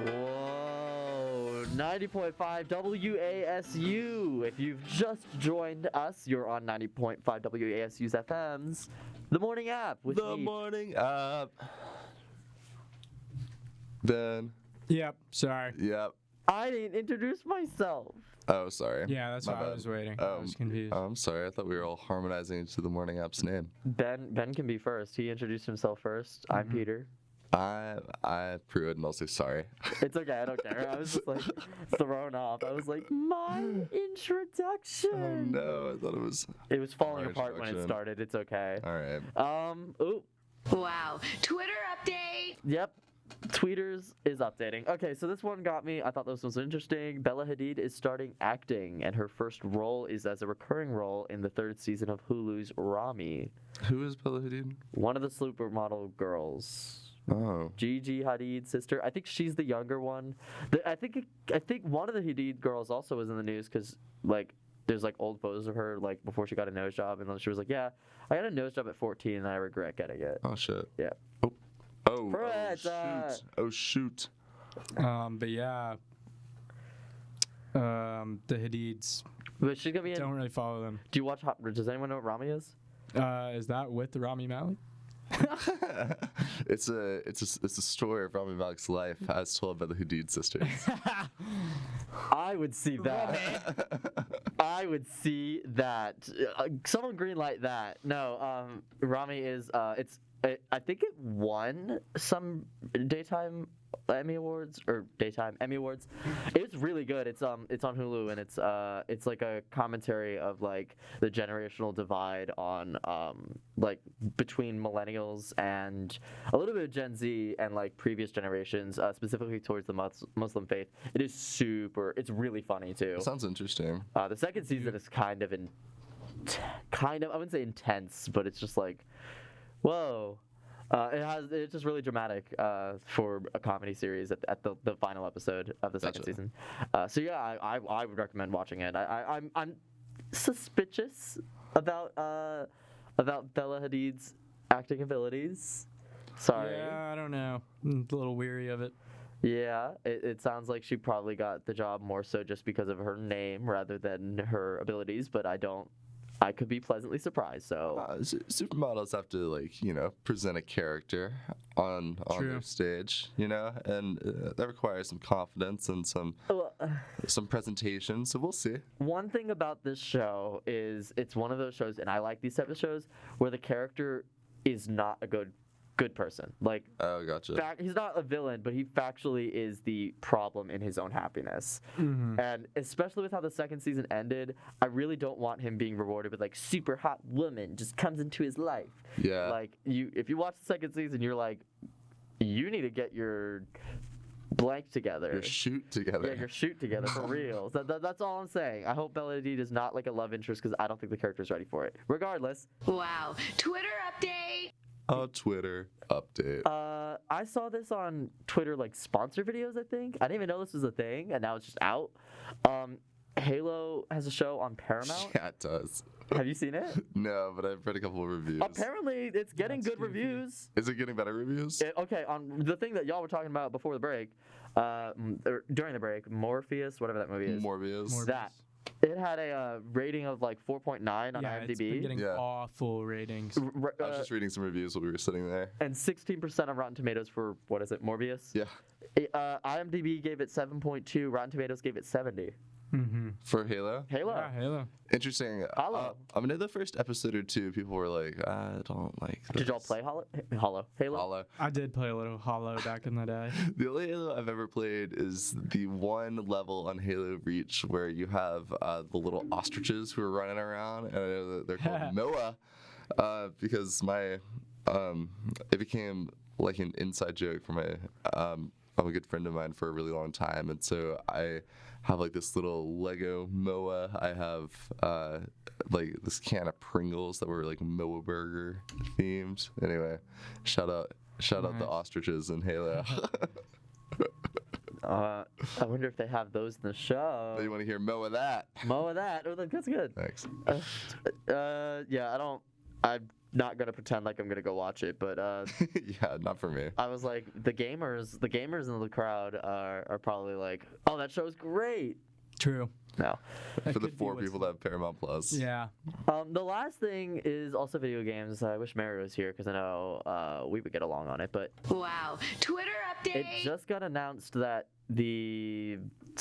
Whoa, 90.5 WASU. If you've just joined us, you're on 90.5 WASU's FM's The Morning App with The me. Morning App. Ben. Yep, sorry. Yep. I didn't introduce myself. Oh, sorry. Yeah, that's My why I bad. was waiting. I was confused. I'm sorry. I thought we were all harmonizing to the Morning App's name. Ben can be first. He introduced himself first. I'm Peter. I Pruett and also sorry. It's okay, I don't care. I was just like thrown off. I was like, my introduction. Oh no, I thought it was. It was falling our apart when it introduction. started. It's okay. All right. Ooh. Wow. Twitter update. Yep. Tweeters is updating. Okay, so this one got me. I thought this was interesting. Bella Hadid is starting acting, and her first role is as a recurring role in the 3rd season of Hulu's Rami. Who is Bella Hadid? One of the supermodel girls. Oh. Gigi Hadid's sister. I think she's the younger one. I think one of the Hadid girls also was in the news because like there's like old photos of her like before she got a nose job, and then she was like, "Yeah, I got a nose job at 14, and I regret getting it." Oh shit. Yeah. Oh Pruett, shoot. Oh shoot. But yeah, the Hadids. But she's gonna be. Don't really follow them. Do you watch? Does anyone know what Rami is? Is that with the Rami Malek? It's a story of Rami Malek's life as told by the Hadid sisters. I would see that. I would see that. Someone greenlight that. No, Rami is. I think it won some daytime Emmy Awards. It's really good. It's on Hulu, and it's like a commentary of like the generational divide on like between millennials and a little bit of Gen Z and like previous generations, specifically towards the Muslim faith. It is super. It's really funny too. Sounds interesting. The second season is kind of I wouldn't say intense, but it's just like, whoa. It's just really dramatic for a comedy series at the final episode of the second season. So yeah, I would recommend watching it. I'm suspicious about Bella Hadid's acting abilities. Sorry. Yeah, I don't know. I'm a little weary of it. Yeah, it sounds like she probably got the job more so just because of her name rather than her abilities, but I could be pleasantly surprised. So supermodels have to present a character on their stage, and that requires some confidence and some presentation. So we'll see. One thing about this show is it's one of those shows, and I like these type of shows where the character is not a good good person. Like, oh, gotcha. He's not a villain, but he factually is the problem in his own happiness. And especially with how the second season ended, I really don't want him being rewarded with like super hot woman just comes into his life. Yeah. Like if you watch the second season, you're like, you need to get your blank together. Your shoot together. Yeah, your shoot together for real. That's all I'm saying. I hope Bella Hadid is not like a love interest because I don't think the character's ready for it. Regardless. Wow. Twitter update. Oh, Twitter update. I saw this on Twitter, like sponsor videos, I think. I didn't even know this was a thing, and now it's just out. Halo has a show on Paramount. Yeah, it does. Have you seen it? No, but I've read a couple of reviews. Apparently, it's getting good reviews. Is it getting better reviews? Okay, on the thing that y'all were talking about before the break, or during the break, Morpheus, whatever that movie is. Morbius. That. It had a rating of like 4.9 on IMDb. It's been getting awful ratings. I was just reading some reviews while we were sitting there. And 16% on Rotten Tomatoes for, what is it, Morbius? Yeah. IMDb gave it 7.2. Rotten Tomatoes gave it 70. For Halo? Halo. Yeah, Halo. Interesting. Halo. I mean, in the first episode or two, people were like, I don't like this. Did y'all play Halo? Halo? I did play a little Hollow back in the day. The only Halo I've ever played is the one level on Halo Reach where you have the little ostriches who are running around, and I know that they're called Noah because my it became like an inside joke for my I'm a good friend of mine for a really long time, and so I have like this little Lego Moa. I have like this can of Pringles that were like Moa Burger themed. Anyway, shout out the ostriches in Halo. I wonder if they have those in the show. You want to hear Moa that? Moa that. Oh, that's good. Thanks. Yeah, I'm not gonna pretend like I'm gonna go watch it, but yeah, not for me. I was like, the gamers in the crowd are probably like, oh, that show's great. True. No. For the 4 people that have Paramount Plus. Yeah. The last thing is also video games. I wish Mary was here because I know we would get along on it, but wow. Twitter update. It just got announced that the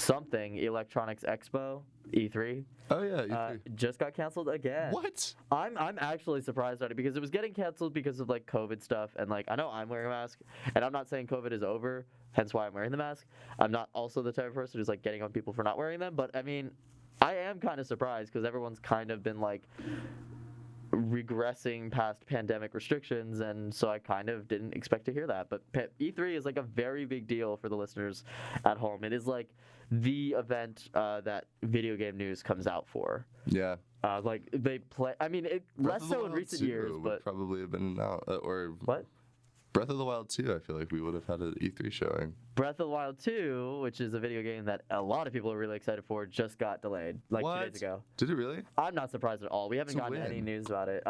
Electronics Expo E3. Oh yeah, E3 just got canceled again. What? I'm actually surprised at it because it was getting canceled because of like COVID stuff, and like I know I'm wearing a mask, and I'm not saying COVID is over, hence why I'm wearing the mask. I'm not also the type of person who's like getting on people for not wearing them, but I mean, I am kind of surprised because everyone's kind of been like regressing past pandemic restrictions, and so I kind of didn't expect to hear that. But E3 is like a very big deal for the listeners at home. It is like the event that video game news comes out for. Yeah. Like they play. I mean, less so in recent years, but probably have been out or what? Breath of the Wild 2, I feel like we would have had an E3 showing. Breath of the Wild 2, which is a video game that a lot of people are really excited for, just got delayed like 2 days ago. Did it really? I'm not surprised at all. We haven't gotten any news about it.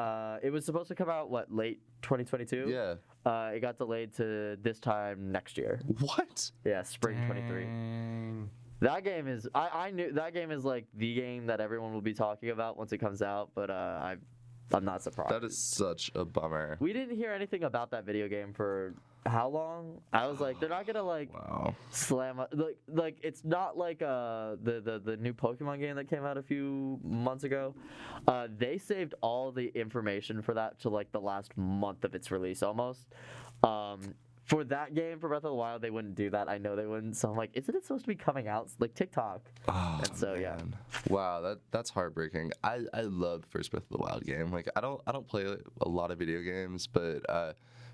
It was supposed to come out, late 2022? Yeah. It got delayed to this time next year. What? Yeah, spring 23. That game is, I knew, that game is like the game that everyone will be talking about once it comes out, but I'm not surprised. That is such a bummer. We didn't hear anything about that video game for how long? I was like, they're not gonna slam like it's not like the new Pokemon game that came out a few months ago. They saved all the information for that to like the last month of its release almost. For that game, for Breath of the Wild, they wouldn't do that. I know they wouldn't. So I'm like, isn't it supposed to be coming out like TikTok? Oh, and so yeah. Wow, that's heartbreaking. I love the first Breath of the Wild game. Like I don't play a lot of video games, but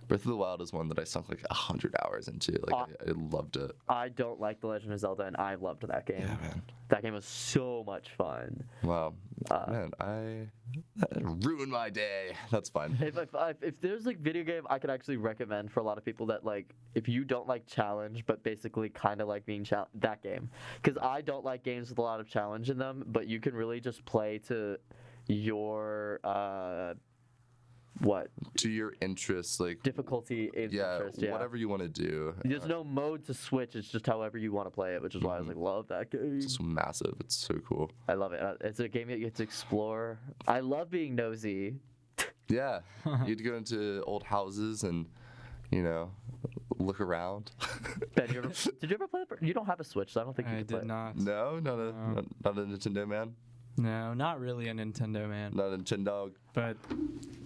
Breath of the Wild is one that I sunk like 100 hours into. Like I loved it. I don't like The Legend of Zelda, and I loved that game. Yeah, man. That game was so much fun. Wow, man, that ruined my day. That's fine. If there's like video game I could actually recommend for a lot of people that like, if you don't like challenge but basically kind of like being challenged, that game, because I don't like games with a lot of challenge in them, but you can really just play to your to your interests, like difficulty interest, whatever you want to do. There's no mode to switch, it's just however you want to play it, which is why I was like, love that game. It's just massive. It's so cool. I love it. It's a game that you get to explore. I love being nosy. Yeah. You'd go into old houses and look around. Ben, did you ever play it? You don't have a Switch, so I don't think you can play it. I did not. No, not a Nintendo man. No, not really a Nintendo man. Not a Nintendo. But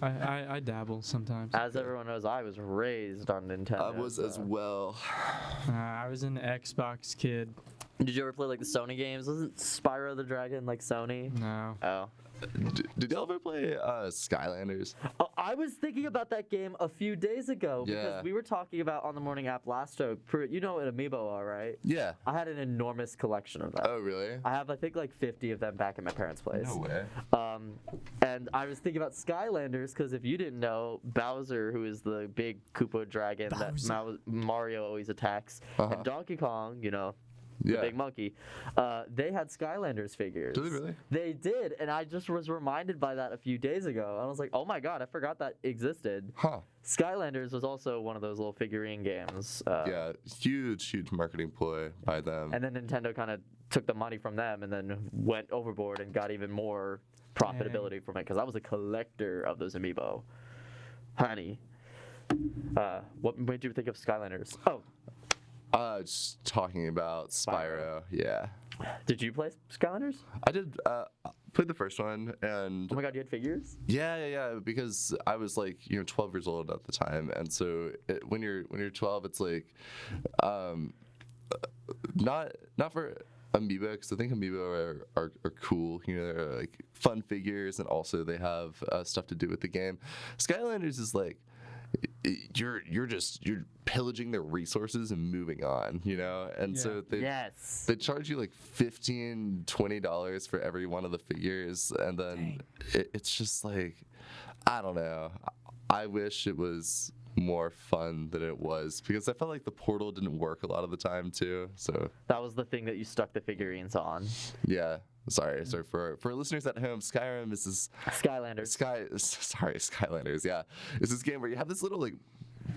I dabble sometimes. As everyone knows, I was raised on Nintendo. I was as well. I was an Xbox kid. Did you ever play like the Sony games? Wasn't Spyro the Dragon like Sony? No. Oh. Did y'all ever play Skylanders? Oh, I was thinking about that game a few days ago because we were talking about on the morning app last show. Pruett, you know what amiibo are, right? Yeah. I had an enormous collection of them. Oh, really? I have, I think, like 50 of them back at my parents' place. No way. And I was thinking about Skylanders because if you didn't know, Bowser, who is the big Koopa dragon that Mario always attacks, and Donkey Kong, you know, the big monkey, they had Skylanders figures. Did they really? They did, and I just was reminded by that a few days ago. I was like, oh my god, I forgot that existed. Huh. Skylanders was also one of those little figurine games. Yeah, huge marketing ploy by them. And then Nintendo kind of took the money from them and then went overboard and got even more profitability from it, because I was a collector of those amiibo. Honey. What made you think of Skylanders? Oh. Just talking about Spyro. Yeah. Did you play Skylanders? I did. Played the first one, and oh my god, you had figures? Yeah. Because I was like, 12 years old at the time, and so when you're 12, it's like, not for amiibo, because I think amiibo are cool. They're like fun figures, and also they have stuff to do with the game. Skylanders is like, you're pillaging their resources and moving on, and so they charge you like $15-$20 for every one of the figures, and then it's just like, I don't know, I wish it was more fun than it was, because I felt like the portal didn't work a lot of the time too. So that was the thing that you stuck the figurines on. Yeah. Sorry for listeners at home, Skyrim is Skylanders. Skylanders, yeah. It's this game where you have this little like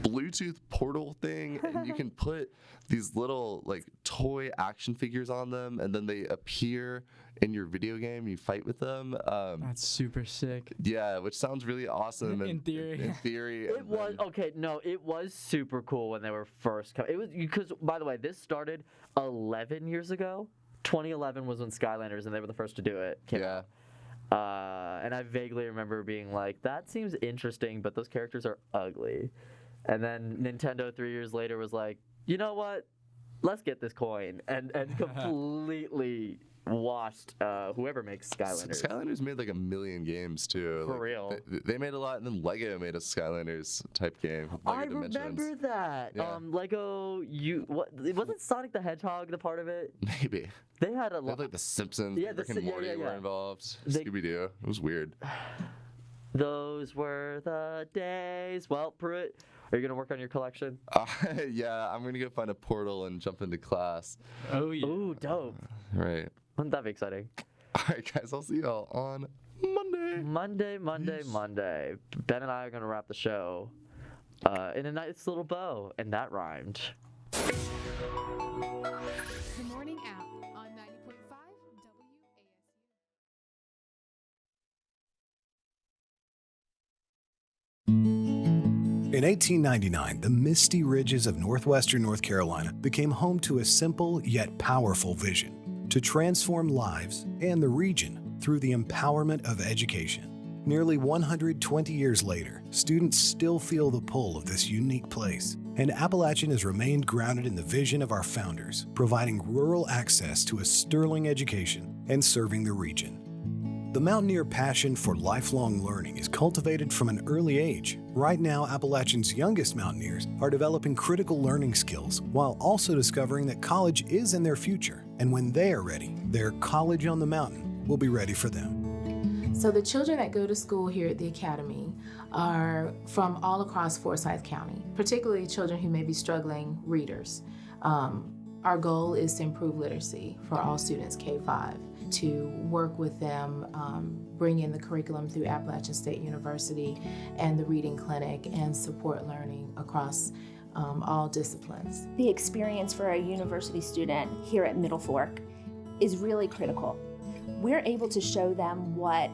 Bluetooth portal thing, and you can put these little like toy action figures on them, and then they appear in your video game. You fight with them. That's super sick. Yeah, which sounds really awesome. In theory. In theory. It was okay. No, it was super cool when they were first coming. It was because, by the way, this started 11 years ago. 2011 was when Skylanders, and they were the first to do it. Yeah. And I vaguely remember being like, that seems interesting, but those characters are ugly. And then Nintendo 3 years later was like, you know what? Let's get this coin. And completely washed whoever makes Skylanders. Skylanders made like 1 million games too. For real. They made a lot, and then Lego made a Skylanders type game. I remember that. Yeah. Lego, wasn't Sonic the Hedgehog the part of it? Maybe. They had a lot. Like the Simpsons, Rick and Morty were involved. Scooby-Doo. It was weird. Those were the days. Well, Pruett, are you going to work on your collection? Yeah, I'm going to go find a portal and jump into class. Oh, yeah. Ooh, dope. Right. Wouldn't that be exciting? All right, guys, I'll see y'all on Monday. Monday. Ben and I are going to wrap the show in a nice little bow, and that rhymed. The Morning App on 90.5 In 1899, the misty ridges of northwestern North Carolina became home to a simple yet powerful vision: to transform lives and the region through the empowerment of education. Nearly 120 years later, students still feel the pull of this unique place, and Appalachian has remained grounded in the vision of our founders, providing rural access to a sterling education and serving the region. The Mountaineer passion for lifelong learning is cultivated from an early age. Right now, Appalachian's youngest Mountaineers are developing critical learning skills while also discovering that college is in their future, and when they are ready, their college on the mountain will be ready for them. So the children that go to school here at the Academy are from all across Forsyth County, particularly children who may be struggling readers. Our goal is to improve literacy for all students K-5, to work with them, bring in the curriculum through Appalachian State University and the Reading Clinic, and support learning across all disciplines. The experience for a university student here at Middle Fork is really critical. We're able to show them what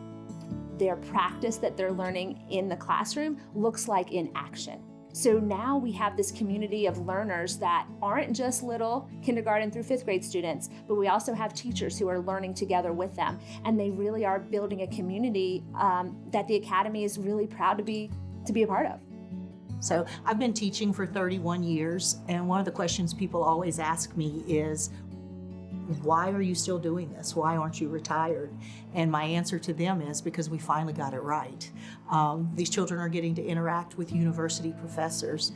their practice that they're learning in the classroom looks like in action. So now we have this community of learners that aren't just little kindergarten through 5th grade students, but we also have teachers who are learning together with them. And they really are building a community that the Academy is really proud to be a part of. So I've been teaching for 31 years, and one of the questions people always ask me is, why are you still doing this? Why aren't you retired? And my answer to them is because we finally got it right. These children are getting to interact with university professors.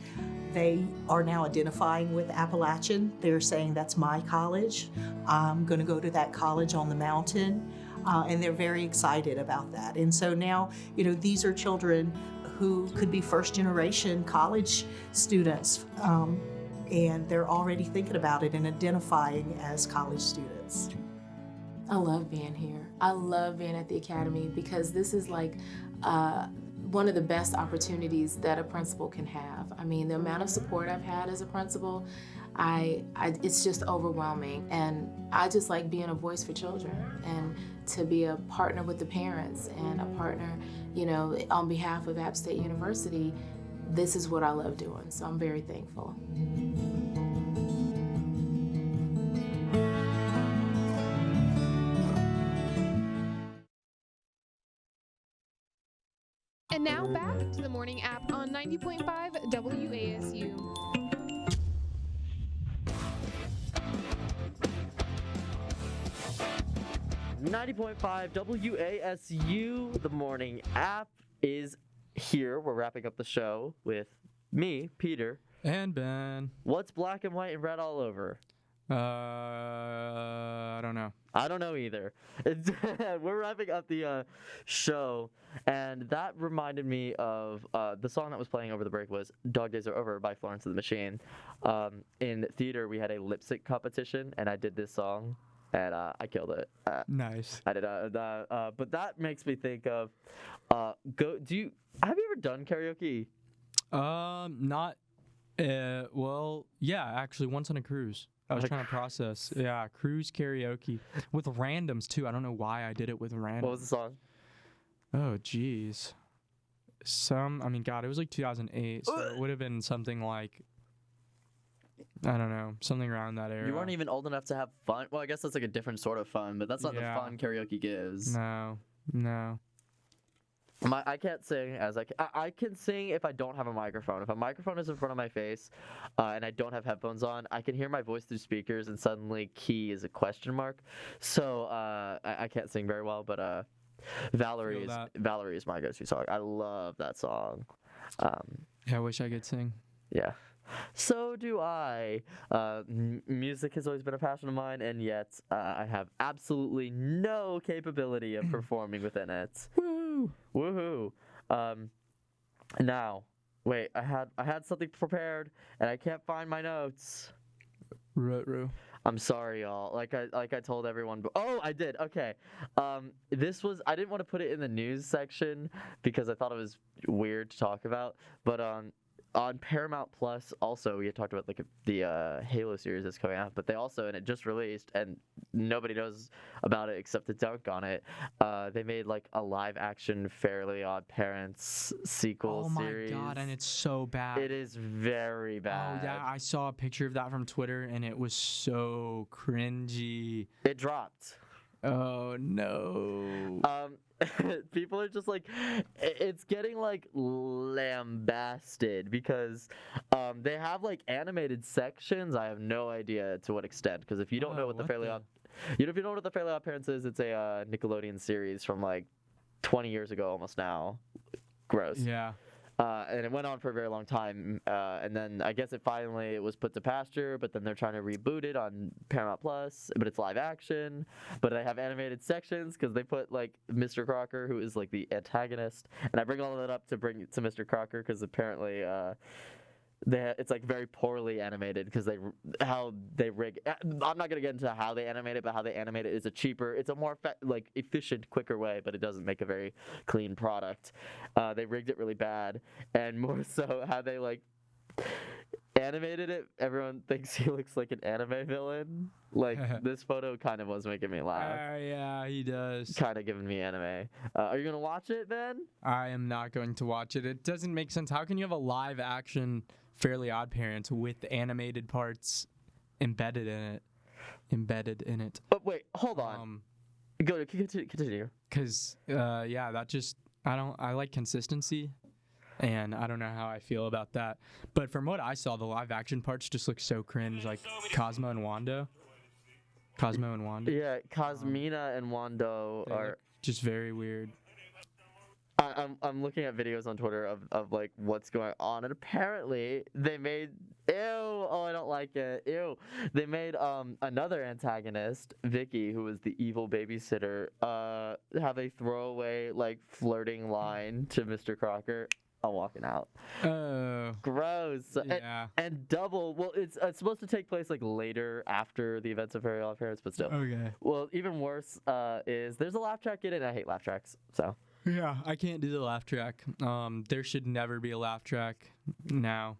They are now identifying with Appalachian. They're saying, that's my college. I'm going to go to that college on the mountain. And they're very excited about that. And so now, these are children who could be first-generation college students. And they're already thinking about it and identifying as college students. I love being here. I love being at the Academy because this is like one of the best opportunities that a principal can have. I mean, the amount of support I've had as a principal, it's just overwhelming. And I just like being a voice for children and to be a partner with the parents and a partner, on behalf of App State University. This is what I love doing, so I'm very thankful. And now back to the morning app on 90.5 WASU. .5 WASU, the morning app is here. We're wrapping up the show with me, Peter. And Ben. What's black and white and red all over? I don't know. I don't know either. We're wrapping up the show, and that reminded me of the song that was playing over the break was Dog Days Are Over by Florence and the Machine. In theater, we had a lip sync competition, and I did this song, and I killed it. Nice. I did. But that makes me think of, have you ever done karaoke? Not, well, yeah, actually, once on a cruise. I was trying to process. Yeah, cruise karaoke with randoms too. I don't know why I did it with randoms. What was the song? Oh, geez. God, it was like 2008, so it would have been something like, I don't know, something around that era. You weren't even old enough to have fun? Well, I guess that's like a different sort of fun, but that's not the fun karaoke gives. No. I can't sing I can sing if I don't have a microphone. If a microphone is in front of my face and I don't have headphones on, I can hear my voice through speakers and suddenly key is a question mark. So I can't sing very well, but Valerie is my go-to song. I love that song. Yeah, I wish I could sing. Yeah. So do I. Music has always been a passion of mine, and yet I have absolutely no capability of performing within it. Woo! Woohoo! Now, wait. I had something prepared, and I can't find my notes. Ruh-roh. I'm sorry, y'all. Like I told everyone. Oh, I did. Okay. This was. I didn't want to put it in the news section because I thought it was weird to talk about, but on Paramount Plus, also we had talked about like the Halo series that's coming out, but they also, and it just released, and nobody knows about it except to dunk on it. They made like a live-action Fairly Odd Parents sequel series. Oh my god, and it's so bad. It is very bad. Oh yeah, I saw a picture of that from Twitter, and it was so cringy. It dropped. Oh no. People are just like, it's getting like lambasted because they have like animated sections. I have no idea to what extent, because if you don't know what the Fairly Odd, if you don't know what the Fairly Odd Parents is, it's a Nickelodeon series from like 20 years ago almost now. Gross. Yeah. And it went on for a very long time, and then I guess it was put to pasture, but then they're trying to reboot it on Paramount Plus, but it's live action, but they have animated sections because they put like Mr. Crocker, who is like the antagonist, and I bring all of that up to bring it to Mr. Crocker because apparently it's like very poorly animated because how they rig. I'm not gonna get into how they animate it, but how they animate it is it's a more efficient, quicker way, but it doesn't make a very clean product. They rigged it really bad, and more so how they like. animated it, everyone thinks he looks like an anime villain. Like, this photo kind of was making me laugh. Yeah, he does. Kind of giving me anime. Are you going to watch it, Ben? I am not going to watch it. It doesn't make sense. How can you have a live action Fairly Odd Parents with animated parts embedded in it? But wait, hold on. Continue. Because, that just, I like consistency. And I don't know how I feel about that. But from what I saw, the live action parts just look so cringe, like Cosmo and Wanda. Yeah, Cosmina and Wando are just very weird. I'm looking at videos on Twitter of like what's going on, and apparently they made I don't like it. They made another antagonist, Vicky, who was the evil babysitter, have a throwaway like flirting line to Mr. Crocker. I'm walking out. Oh. Gross. Yeah. And double. Well, it's supposed to take place like later after the events of Fairly Odd Parents, but still. Okay. Well, even worse is there's a laugh track in it, and I hate laugh tracks. So. Yeah, I can't do the laugh track. There should never be a laugh track now.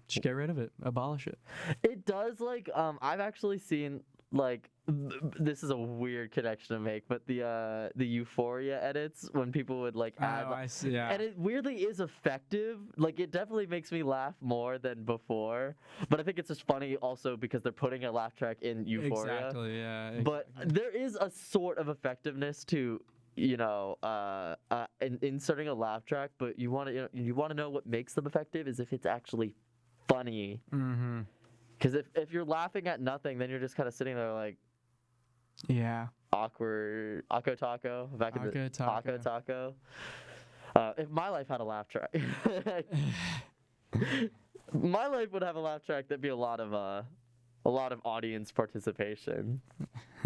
Just get rid of it. Abolish it. It does like I've actually seen like this is a weird connection to make, but the Euphoria edits when people would like add, I see, yeah. and it weirdly is effective. Like it definitely makes me laugh more than before. But I think it's just funny also because they're putting a laugh track in Euphoria. Exactly. Yeah. But there is a sort of effectiveness to inserting a laugh track, but you want to know what makes them effective is if it's actually funny. Mm-hmm. Because if you're laughing at nothing, then you're just kind of sitting there like, yeah, awkward. Akko Taco back in the Akko Taco. If my life had a laugh track, my life would have a laugh track. That'd be a lot of audience participation.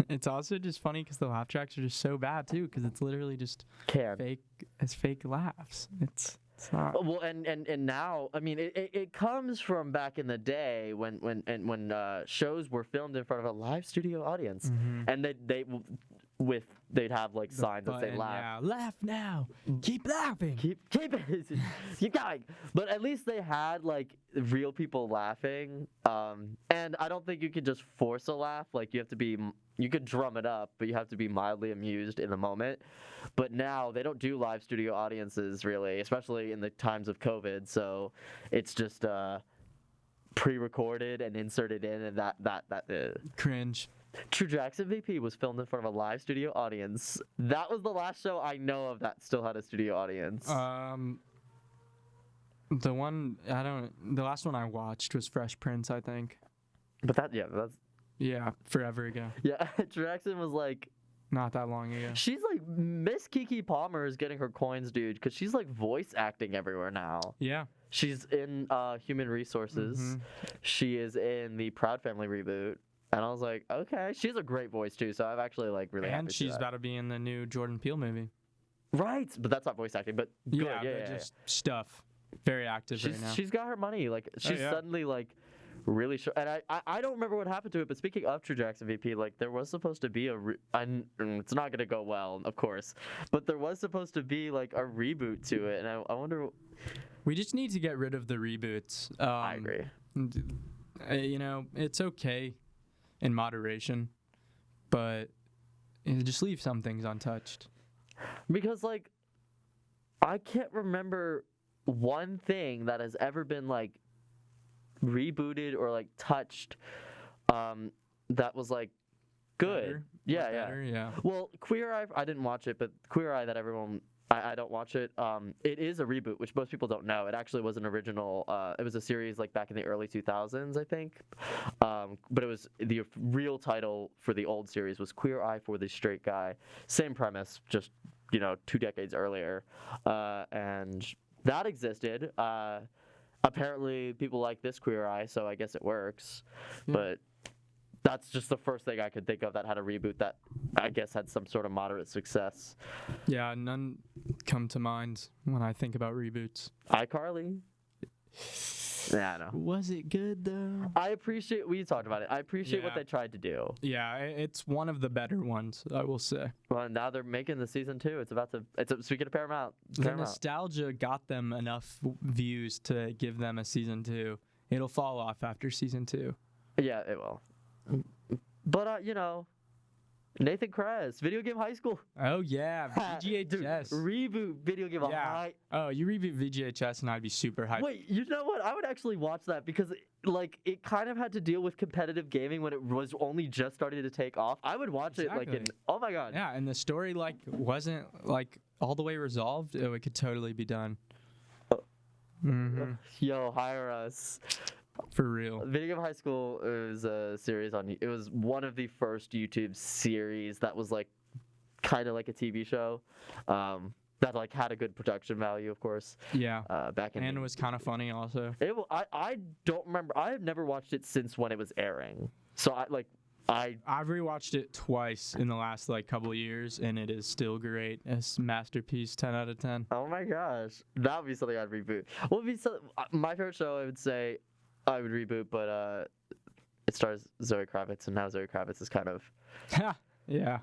It's also just funny because the laugh tracks are just so bad too, because it's literally just fake laughs. It's not. Well, and now, I mean, it comes from back in the day when shows were filmed in front of a live studio audience, and they'd have like signs that say laugh. Yeah, laugh now. Keep laughing. Keep going. But at least they had like real people laughing. And I don't think you can just force a laugh. Like you could drum it up, but you have to be mildly amused in the moment. But now they don't do live studio audiences really, especially in the times of COVID. So it's just pre-recorded and inserted in, and that cringe. True Jackson VP was filmed in front of a live studio audience. That was the last show I know of that still had a studio audience. The last one I watched was Fresh Prince, I think. But that's forever ago. Yeah, Jackson was like not that long ago. She's like Miss Kiki Palmer is getting her coins, dude, because she's like voice acting everywhere now. Yeah. She's in Human Resources. Mm-hmm. She is in the Proud Family reboot. And I was like, okay, she has a great voice too. So I've actually like really. And she's about to be in the new Jordan Peele movie. Right, but that's not voice acting. But just stuff. Very active right now. She's got her money. Like she's suddenly like really sure. And I don't remember what happened to it. But speaking of True Jackson VP, like there was supposed to be it's not gonna go well, of course. But there was supposed to be like a reboot to it, and I wonder. We just need to get rid of the reboots. I agree. It's okay in moderation, but just leave some things untouched. Because like I can't remember one thing that has ever been like rebooted or like touched that was like good. Yeah. Well, Queer Eye, I didn't watch it, but Queer Eye that everyone I don't watch it. It is a reboot, which most people don't know. It actually was an original. It was a series like back in the early 2000s, I think. But it was the real title for the old series was Queer Eye for the Straight Guy. Same premise, just 2 decades earlier, and that existed. Apparently, people like this Queer Eye, so I guess it works. But that's just the first thing I could think of that had a reboot that I guess had some sort of moderate success. Yeah, none come to mind when I think about reboots. iCarly? Yeah, I know. Was it good though? We talked about it. I appreciate what they tried to do. Yeah, it's one of the better ones, I will say. Well, now they're making the season 2. Speaking of Paramount. The nostalgia got them enough views to give them a season 2. it'll fall off after season 2. Yeah, it will. But Nathan Kress, Video Game High School. Oh yeah, VGHS. Reboot Video Game High. Oh, you reboot VGHS and I'd be super hyped. Wait, you know what? I would actually watch that because it kind of had to deal with competitive gaming when it was only just starting to take off. I would watch it oh my god. Yeah, and the story wasn't all the way resolved. It could totally be done. Yo, hire us. For real. Video Game High School is a series it was one of the first YouTube series that was kind of like a TV show. That had a good production value, of course. Yeah. Back in and it was kind of funny also. I don't remember. I have never watched it since when it was airing. So I've rewatched it twice in the last couple of years, and it is still great. It's masterpiece, 10 out of 10. Oh my gosh, that would be something I'd reboot. What would be my favorite show? I would say I would reboot, but it stars Zoe Kravitz, and now Zoe Kravitz is kind of yeah.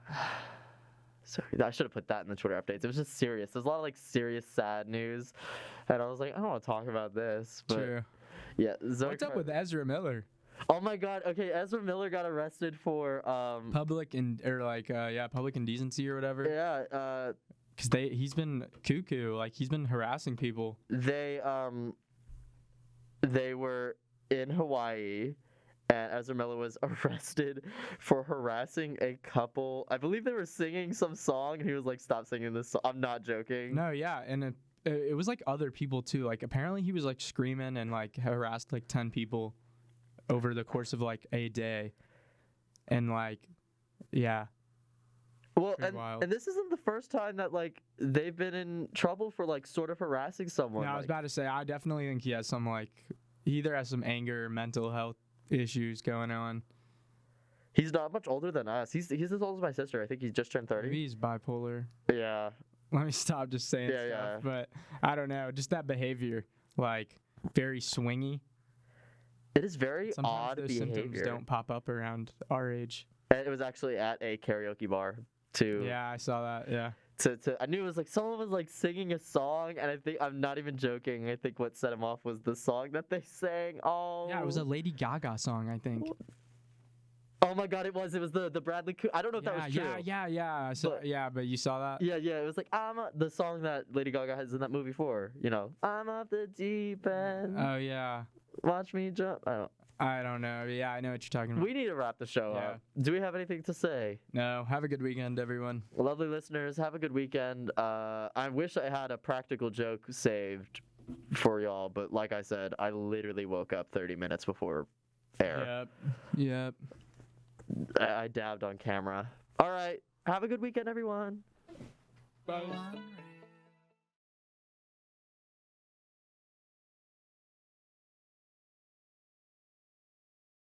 Sorry, I should have put that in the Twitter updates. It was just serious. There's a lot of serious, sad news, and I was like, I don't want to talk about this. But True. Yeah. What's up with Ezra Miller? Oh my God. Okay, Ezra Miller got arrested for public indecency or whatever. Yeah. Cause he's been cuckoo. He's been harassing people. They were in Hawaii. And Ezra Miller was arrested for harassing a couple. I believe they were singing some song, and he was like, "Stop singing this song." I'm not joking. No, yeah, and it was other people too. Apparently he was screaming and harassed 10 people over the course of a day, and yeah. Well, and this isn't the first time that they've been in trouble for sort of harassing someone. No, I was about to say I definitely think he has some he either has some anger or mental health issues going on. He's not much older than us. He's as old as my sister. I think he's just turned 30. Maybe he's bipolar. Yeah. Let me stop just saying stuff. Yeah. But I don't know. Just that behavior, very swingy. It is very Sometimes odd those behavior. symptoms don't pop up around our age. And it was actually at a karaoke bar too. Yeah, I saw that. Yeah. I knew it was someone was singing a song, and I think I'm not even joking. I think what set him off was the song that they sang. Oh. Yeah, it was a Lady Gaga song, I think. Oh my God, it was the Bradley Cooper. I don't know if that was true. Yeah. But you saw that? Yeah. It was the song that Lady Gaga has in that movie I'm off the deep end. Oh yeah. Watch me jump. I don't know. Yeah, I know what you're talking about. We need to wrap the show up. Do we have anything to say? No. Have a good weekend, everyone. Lovely listeners, have a good weekend. I wish I had a practical joke saved for y'all, but like I said, I literally woke up 30 minutes before air. Yep. I dabbed on camera. All right. Have a good weekend, everyone. Bye.